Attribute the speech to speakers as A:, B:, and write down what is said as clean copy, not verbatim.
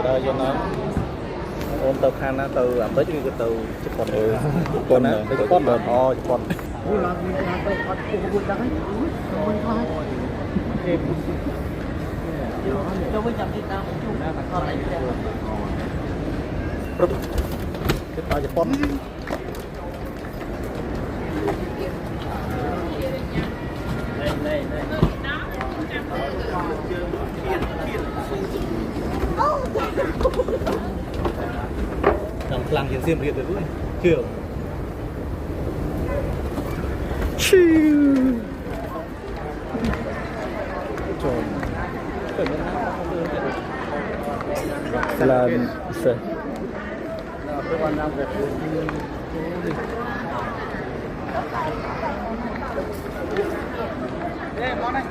A: đó cho nó ôn tàu khan á từ ẩm tới cái từ chụp con con á từ con rồi to chụp con
B: cho với chồng Việt Nam chung là con lại
A: cái to chụp con làm hiện xiêm riêng rồi chưa là sẽ
B: món này